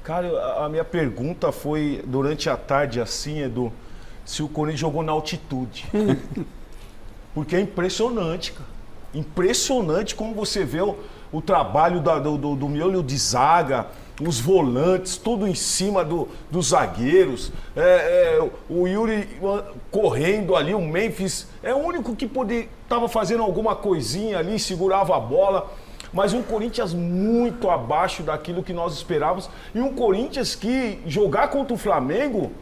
Cara, a minha pergunta foi, durante a tarde assim, Edu, se o Corinthians jogou na altitude. Porque é impressionante, cara. Impressionante como você vê o trabalho do miolo de zaga, os volantes, tudo em cima dos zagueiros. O Yuri correndo ali, o Memphis é o único que estava fazendo alguma coisinha ali, segurava a bola. Mas um Corinthians muito abaixo daquilo que nós esperávamos. E um Corinthians que jogar contra o Flamengo,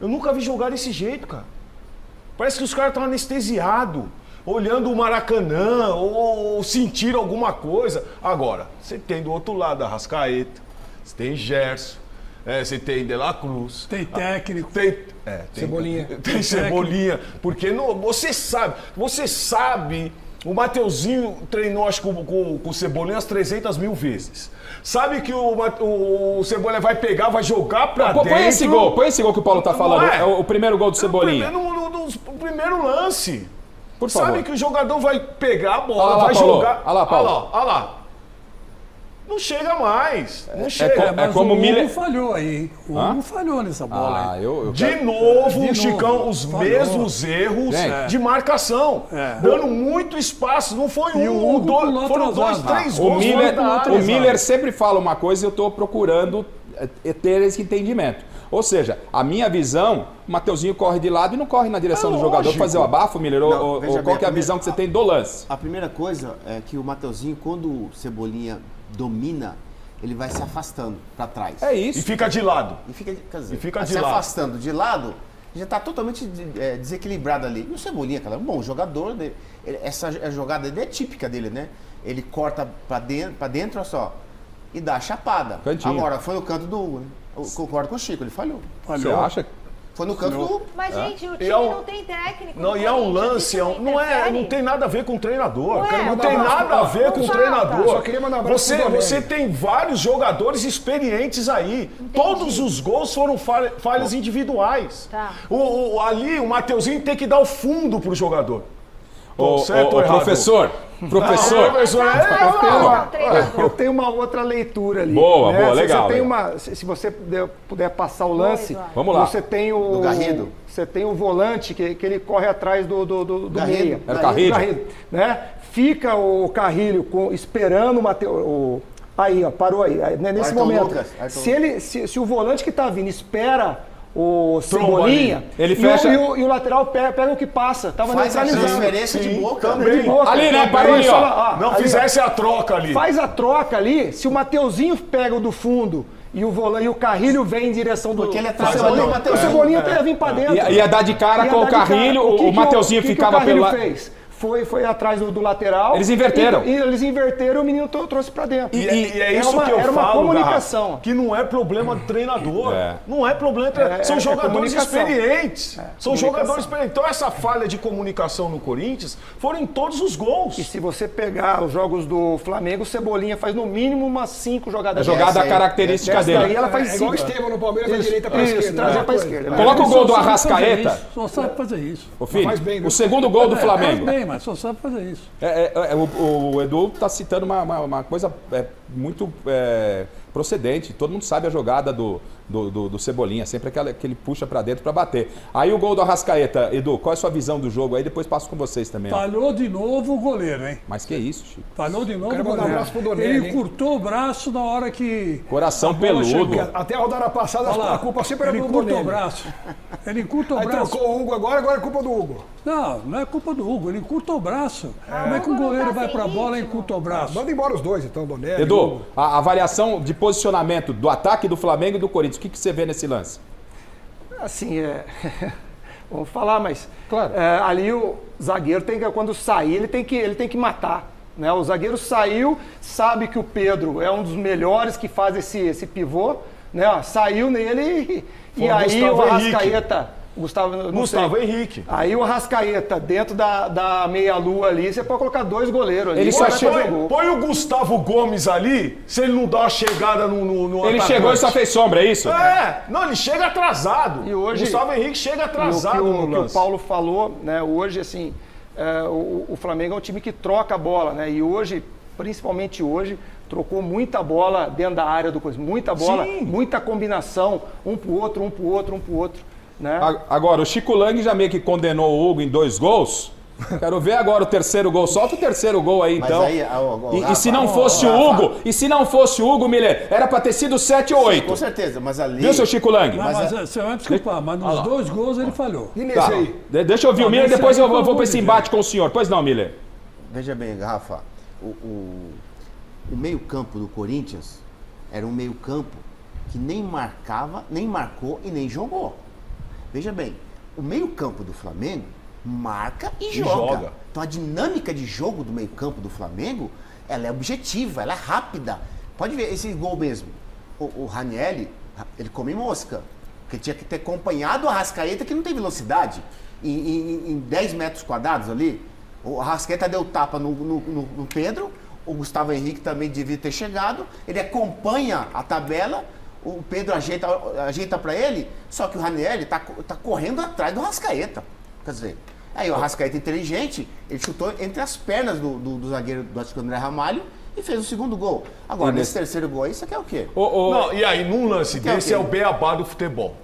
eu nunca vi jogar desse jeito, cara. Parece que os caras estão anestesiados, olhando o Maracanã, ou sentiram alguma coisa. Agora, você tem do outro lado a Arrascaeta, você tem Gerson, você tem De La Cruz. Tem técnico. Tem Cebolinha. Tem Cebolinha. Porque você sabe... O Mateuzinho treinou, acho que com o Cebolinha umas 300 mil vezes. Sabe que o Cebolinha vai pegar, vai jogar pra dentro. Põe esse gol que o Paulo tá falando. É o primeiro gol do Cebolinha. O primeiro lance. Por favor. Sabe que o jogador vai pegar a bola, Olha lá, vai Paulo. jogar. Olha lá, Paulo. Olha lá. Não chega mais. Não chega. Mas como o Miller... Hugo falhou aí. O Hugo falhou nessa bola aí. De novo, Chicão, os mesmos erros de marcação. Dando muito espaço. Não foi um, dois, foram dois, três gols. O Miller sempre fala uma coisa e eu estou procurando ter esse entendimento. Ou seja, a minha visão, o Mateuzinho corre de lado e não corre na direção do jogador fazer o abafo, Miller, ou qual que é a visão que você tem do lance? A primeira coisa é que o Mateuzinho, quando o Cebolinha domina, ele vai se afastando para trás. É isso. E fica de lado. E fica, quer dizer, de se lado. afastando de lado, já está totalmente desequilibrado ali. E o Cebolinha, cara, é um bom jogador. Essa jogada é típica dele, né? Ele corta para dentro, olha só, e dá a chapada. Cantinho. Agora, foi no canto do Hugo, né? Eu concordo com o Chico, ele falhou. Você acha? Foi no canto do Hugo. Mas, gente, o time não tem técnico. Não, e é um lance, não tem nada a ver com o treinador. Ué, Não tem nada a ver com o treinador. Só queria mandar um abraço pro Donelli. Você tem vários jogadores experientes aí. Todos os gols foram falhas individuais. Tá. Ali, o Mateuzinho tem que dar o fundo pro jogador. Certo ou errado? Professor, eu tenho uma outra leitura ali. Boa, né? legal. Se você puder passar o lance, vamos lá. Você tem o Garrido. Você tem o volante que ele corre atrás do meia. Era o Carrilho? Né? Fica o Carrilho esperando o Mateus. Aí, ó, parou aí. Nesse Ayrton momento. Lucas, Se o volante que está vindo espera o Cebolinha, ele fecha... e o lateral pega o que passa. Tava Faz a neutralizando. transferência de boca. Também. De boca. Ali, né? Parou ali, ó. Não fizesse a troca ali. Faz a troca ali, se o Mateuzinho pega o do fundo e o Carrilho vem em direção do... Porque ele é Cebolinha, o Cebolinha ia vir pra dentro. Ia dar de cara com o Carrilho, o Mateuzinho ficava pelo lado. Foi atrás do lateral. Eles inverteram. E eles inverteram e o menino trouxe pra dentro. E é isso que eu era falo, uma comunicação. Garra, que não é problema do treinador. Não é problema do treinador. São jogadores experientes. São jogadores experientes. Então essa falha de comunicação no Corinthians foram em todos os gols. E se você pegar os jogos do Flamengo, o Cebolinha faz no mínimo umas 5 jogadas. A jogada característica dele. Daí ela faz 5. Igual o Estevão no Palmeiras, da direita pra esquerda. Trazer pra esquerda. Coloca o gol do Arrascaeta. Só sabe fazer isso. Ô, filho, Faz bem, viu? o segundo gol do Flamengo. Faz bem, mas só sabe fazer isso. O Edu está citando uma coisa muito procedente. Todo mundo sabe a jogada do Cebolinha, sempre aquela que ele puxa para dentro para bater. Aí o gol do Arrascaeta, Edu, qual é a sua visão do jogo aí? Depois passo com vocês também. Ó. Falhou de novo o goleiro, hein? Mas que isso, Chico? Falhou de novo o Quero mandar goleiro. um abraço pro Donelli, Ele hein? curtou o braço na hora que... Coração a bola peludo. chegou. Até a rodada passada Olha lá, a culpa sempre era ele do encurtou Donelli. o braço. Ele encurtou o Aí braço. trocou o Hugo agora é culpa do Hugo. Não é culpa do Hugo. Ele encurtou o braço. Como é que um goleiro vai pra bola e encurta o braço? Manda embora os dois, então, Donelli. Edu, Hugo. a avaliação de posicionamento do ataque do Flamengo e do Corinthians, o que você vê nesse lance? Assim, vamos falar, mas Claro. ali o zagueiro quando sair, ele tem que matar. Né? O zagueiro saiu, sabe que o Pedro é um dos melhores que faz esse pivô, né? Ó, saiu nele e aí o Arrascaeta... Gustavo Henrique. Aí o Arrascaeta, dentro da meia-lua ali, você pode colocar 2 goleiros ali. Ele só Põe o Gustavo Gomes ali, se ele não dá uma chegada no Ele atacante. chegou e só fez sombra, é isso? Não, ele chega atrasado. E hoje, Gustavo Henrique chega atrasado o que o lance. Paulo falou, né? Hoje, assim, o Flamengo é um time que troca a bola, né? E hoje, principalmente hoje, Trocou muita bola dentro da área do coisa, muita bola, Sim. muita combinação, um pro outro, um pro outro, um pro outro, né? Agora, o Chico Lang já meio que condenou o Hugo em 2 gols. Quero ver agora o terceiro gol. Solta o terceiro gol aí, Mas então. aí, E se não fosse o Hugo, Miller, era pra ter sido 7 ou 8. Com certeza, mas ali... Viu, seu Chico Lang? Mas você vai desculpar, mas nos 2 gols ele falhou. E Tá. nesse aí? Deixa eu ouvir o Miller, nesse depois aí, eu pelo vou amor pra de esse Deus. embate com o senhor. Pois não, Miller? Veja bem, Rafa, o meio-campo do Corinthians era um meio-campo que nem marcava, nem marcou e nem jogou. Veja bem, o meio-campo do Flamengo marca e joga. Então a dinâmica de jogo do meio-campo do Flamengo, ela é objetiva, ela é rápida. Pode ver esse gol mesmo. O Ranieri, ele come mosca. Porque tinha que ter acompanhado o Arrascaeta, que não tem velocidade. Em 10 metros quadrados ali, o Arrascaeta deu tapa no Pedro, o Gustavo Henrique também devia ter chegado, ele acompanha a tabela, o Pedro ajeita para ele, só que o Ranieri tá correndo atrás do Arrascaeta. Quer dizer, aí o Arrascaeta inteligente, ele chutou entre as pernas do zagueiro do Atlético André Ramalho e fez o segundo gol. Agora, nesse terceiro gol aí, isso aqui é o quê? Não, e aí, num lance Que é o desse, quê? é o beabá do futebol.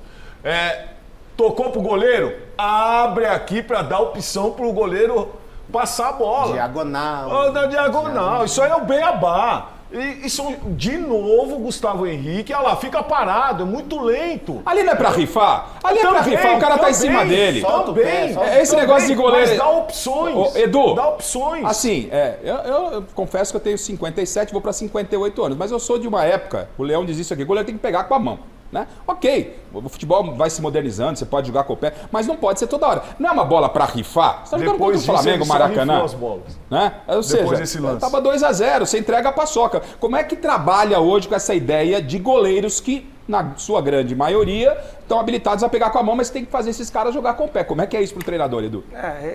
Tocou pro goleiro, abre aqui pra dar opção pro goleiro passar a bola. Diagonal. Na diagonal. Isso aí é o beabá. E isso, de novo, Gustavo Henrique, olha lá, fica parado, é muito lento. Ali não é pra rifar? Ali é pra Também, rifar, o cara tá em também, cima dele. Solta o pé, Também. solta Esse negócio de goleiro... Mas dá opções. Ô, Edu, Dá opções. Assim, eu confesso que eu tenho 57, vou pra 58 anos, mas eu sou de uma época, o Leão diz isso aqui, o goleiro tem que pegar com a mão. Né? Ok, o futebol vai se modernizando, você pode jogar com o pé, mas não pode ser toda hora. Não é uma bola pra rifar. Você tá jogando contra o Flamengo, Maracanã. As bolas. Né? Ou seja, desse lance. tava 2-0, você entrega a paçoca. Como é que trabalha hoje com essa ideia de goleiros que, na sua grande maioria, estão habilitados a pegar com a mão, mas tem que fazer esses caras jogar com o pé? Como é que é isso pro treinador, Edu?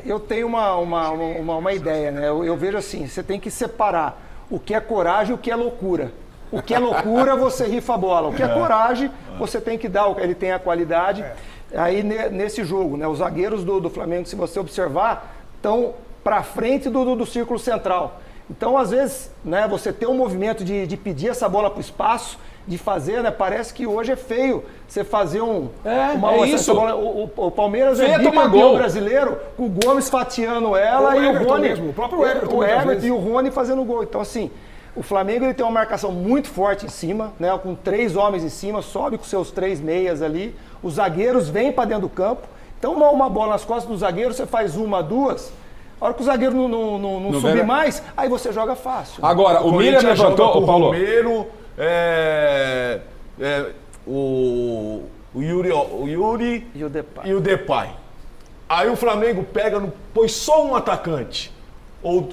Eu tenho uma ideia, né? Eu vejo assim, você tem que separar o que é coragem e o que é loucura. O que é loucura, você rifa a bola. O que é coragem, você tem que dar. Ele tem a qualidade. Aí, nesse jogo, né, os zagueiros do Flamengo, se você observar, estão para frente do círculo central. Então, às vezes, né, você tem um movimento de pedir essa bola para o espaço, de fazer, né? Parece que hoje é feio você fazer isso. Bola, o Palmeiras Feio é é tomar bicampeão gol. brasileiro, com o Gomes fatiando ela O e Everton o Rony. mesmo, o próprio Everton O muitas Everton vezes. e o Rony fazendo gol. Então, assim, o Flamengo ele tem uma marcação muito forte em cima, né? Com 3 homens em cima, sobe com seus 3 meias ali. Os zagueiros vêm para dentro do campo. Então, uma bola nas costas do zagueiro, você faz 1, 2. A hora que o zagueiro não subir vê- mais, aí você joga fácil. Agora, o Miller Corinthians levantou, joga com o Paulo. Romero, o Yuri E o Depay. e o Depay. Aí o Flamengo põe só um atacante. Ou,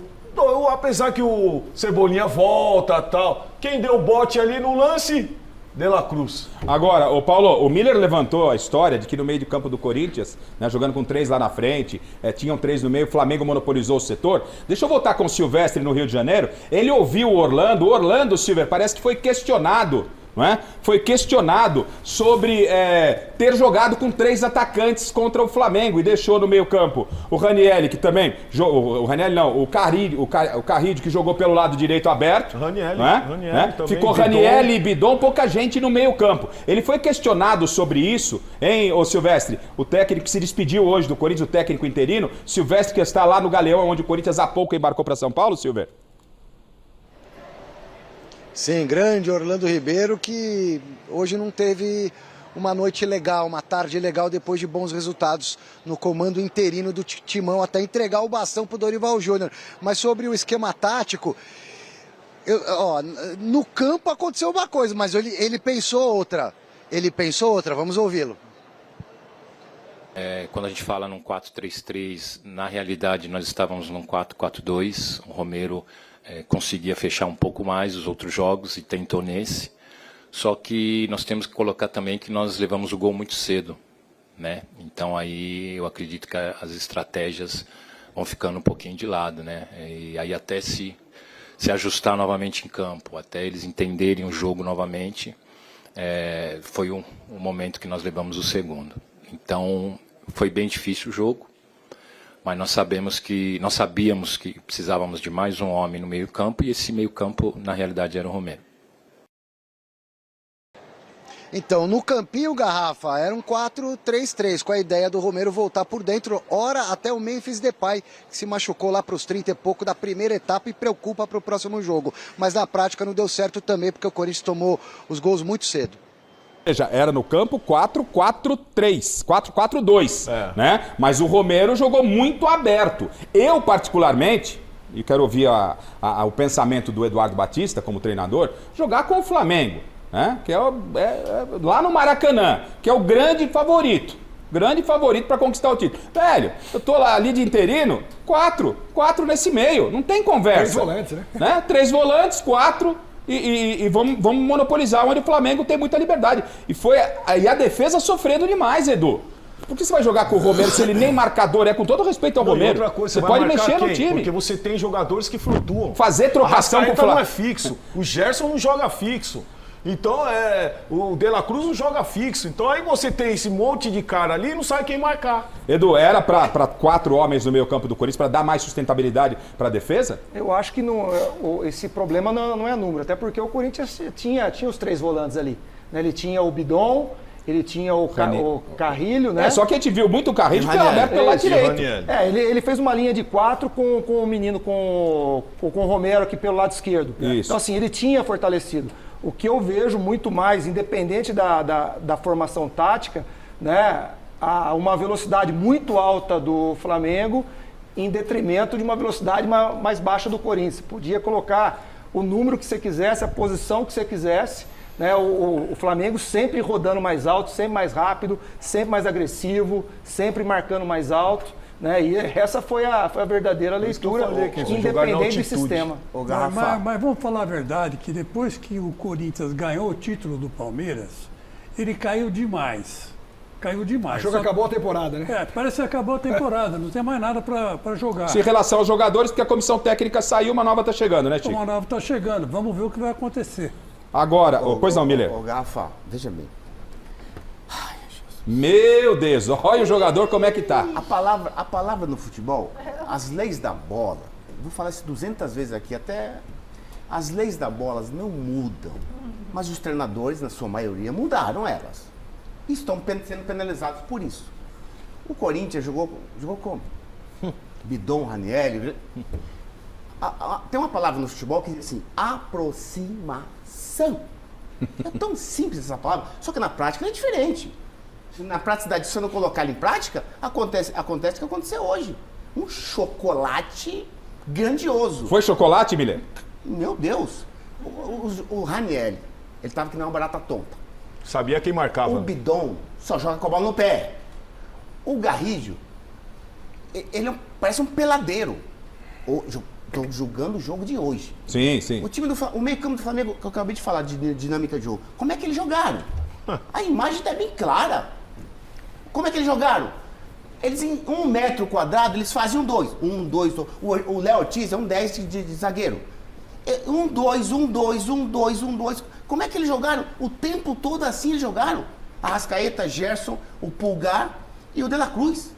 apesar que o Cebolinha volta e tal. Quem deu bote ali no lance? De La Cruz. Agora, o Paulo, o Miller levantou a história de que no meio de campo do Corinthians, né, jogando com 3 lá na frente, tinham 3 no meio, o Flamengo monopolizou o setor. Deixa eu voltar com o Silvestre no Rio de Janeiro. Ele ouviu o Orlando, Silver, parece que foi questionado. Não é? Foi questionado sobre ter jogado com 3 atacantes contra o Flamengo e deixou no meio campo o Ranieri, que também, o Ranieri não, o Carrillo, que jogou pelo lado direito aberto. Ranieri, não é? Ranieri Né? também, Ficou Bidon. Ranieri e Bidon, pouca gente no meio campo. Ele foi questionado sobre isso, hein, ô Silvestre? O técnico que se despediu hoje do Corinthians, o técnico interino, Silvestre, que está lá no Galeão, onde o Corinthians há pouco embarcou para São Paulo, Silver? Sim, grande Orlando Ribeiro, que hoje não teve uma noite legal, uma tarde legal depois de bons resultados no comando interino do Timão, até entregar o bastão para o Dorival Júnior. Mas sobre o esquema tático, no campo aconteceu uma coisa, mas ele pensou outra. Ele pensou outra, vamos ouvi-lo. Quando a gente fala num 4-3-3, na realidade nós estávamos num 4-4-2, o Romero conseguia fechar um pouco mais os outros jogos e tentou nesse. Só que nós temos que colocar também que nós levamos o gol muito cedo, né? Então aí eu acredito que as estratégias vão ficando um pouquinho de lado, né? E aí até se ajustar novamente em campo, até eles entenderem o jogo novamente, foi um momento que nós levamos o segundo. Então foi bem difícil o jogo. mas nós sabíamos que precisávamos de mais um homem no meio-campo, e esse meio-campo, na realidade, era o Romero. Então, no campinho, Garrafa, era um 4-3-3, com a ideia do Romero voltar por dentro, ora até o Memphis Depay, que se machucou lá para os 30 e pouco da primeira etapa e preocupa para o próximo jogo. Mas na prática não deu certo também, porque o Corinthians tomou os gols muito cedo. Veja, era no campo 4-4-3, 4-4-2, né? Mas o Romero jogou muito aberto. Eu, particularmente, e quero ouvir o pensamento do Eduardo Batista como treinador, jogar com o Flamengo, né? Que é lá no Maracanã, que é o grande favorito para conquistar o título. Velho, eu tô lá ali de interino, 4 nesse meio, não tem conversa. 3 volantes, né? 3 volantes, 4... E vamos monopolizar onde o Flamengo tem muita liberdade. E a defesa sofrendo demais, Edu. Por que você vai jogar com o Romero se ele nem marcador é? Com todo respeito ao Romero. Outra coisa, você pode mexer quem? no time. Porque você tem jogadores que flutuam. Fazer trocação com o Flamengo não Flamengo. é fixo. O Gerson não joga fixo. Então, o De La Cruz não joga fixo. Então, aí você tem esse monte de cara ali e não sabe quem marcar. Edu, era para 4 homens no meio campo do Corinthians para dar mais sustentabilidade para a defesa? Eu acho que esse problema não é número, até porque o Corinthians tinha os 3 volantes ali. Né? Ele tinha o Bidon, ele tinha o Carrilho, né? Só que a gente viu muito o Carrilho que era aberto pelo lado direito. Ele fez uma linha de 4 com o menino, com o Romero aqui pelo lado esquerdo. Isso. Então, assim, ele tinha fortalecido. O que eu vejo muito mais, independente da formação tática, né, uma velocidade muito alta do Flamengo em detrimento de uma velocidade mais baixa do Corinthians. Podia colocar o número que você quisesse, a posição que você quisesse, né, o Flamengo sempre rodando mais alto, sempre mais rápido, sempre mais agressivo, sempre marcando mais alto. Né, e essa foi a verdadeira leitura, independente do sistema. Mas vamos falar a verdade, que depois que o Corinthians ganhou o título do Palmeiras, ele caiu demais. Caiu demais. Achou que acabou a temporada, né? Parece que acabou a temporada, não tem mais nada para jogar. Em relação aos jogadores, porque a comissão técnica saiu, uma nova está chegando, né, Chico? Uma nova está chegando, vamos ver o que vai acontecer. Agora, pois não, Miller. Garrafa, veja bem. Meu Deus, olha o jogador como é que tá. A palavra no futebol, as leis da bola, vou falar isso 200 vezes aqui, até as leis da bola não mudam, mas os treinadores, na sua maioria, mudaram elas. E estão sendo penalizados por isso. O Corinthians jogou como? Bidon, Ranieri. Tem uma palavra no futebol que diz assim, aproximação. É tão simples essa palavra, só que na prática ela é diferente. Na praticidade, se você não colocar ela em prática, acontece o que aconteceu hoje. Um chocolate grandioso. Foi chocolate, Miller? Meu Deus. O Ranieri, ele tava que nem uma barata tonta. Sabia quem marcava. O Bidon só joga com a bola no pé. O Garrido, ele parece um peladeiro. Estou julgando o jogo de hoje. Sim, sim. O meio-campo do Flamengo, que eu acabei de falar de dinâmica de jogo, como é que eles jogaram? A imagem está bem clara. Como é que eles jogaram? Eles em 1 metro quadrado, eles faziam 2. 1, 2, o Léo Ortiz é um 10 de zagueiro. 1, 2, 1, 2, 1, 2, 1, 2. Como é que eles jogaram? O tempo todo assim eles jogaram. Arrascaeta, Gerson, o Pulgar e o De La Cruz.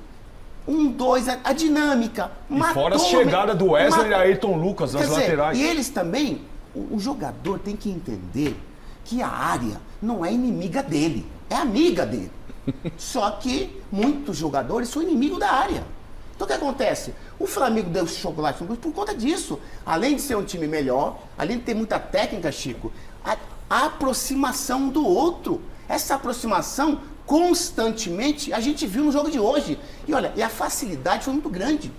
1, 2, a dinâmica. E fora a chegada do Wesley e Ayrton Lucas nas laterais. E eles também, o jogador tem que entender que a área não é inimiga dele, é amiga dele. Só que muitos jogadores são inimigos da área. Então o que acontece? O Flamengo deu chocolate por conta disso. Além de ser um time melhor, além de ter muita técnica, Chico, a aproximação do outro. Essa aproximação, constantemente, a gente viu no jogo de hoje. E olha, a facilidade foi muito grande.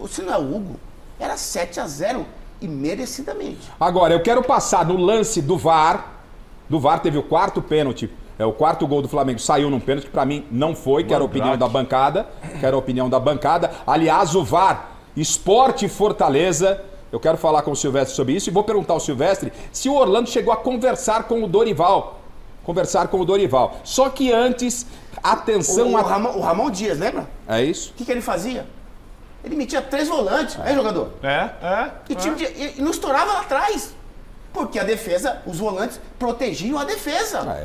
Se não é o Hugo, era 7-0 e merecidamente. Agora, eu quero passar no lance do VAR. Do VAR teve o 4º pênalti. O 4º gol do Flamengo saiu num pênalti que pra mim não foi, que era a opinião da bancada. Aliás, o VAR, Sport Fortaleza. Eu quero falar com o Silvestre sobre isso e vou perguntar ao Silvestre se o Orlando chegou a conversar com o Dorival. Só que antes, atenção... O Ramon Dias, lembra? É isso? O que ele fazia? Ele metia 3 volantes, né, jogador? E não estourava lá atrás. Porque a defesa, os volantes protegiam a defesa.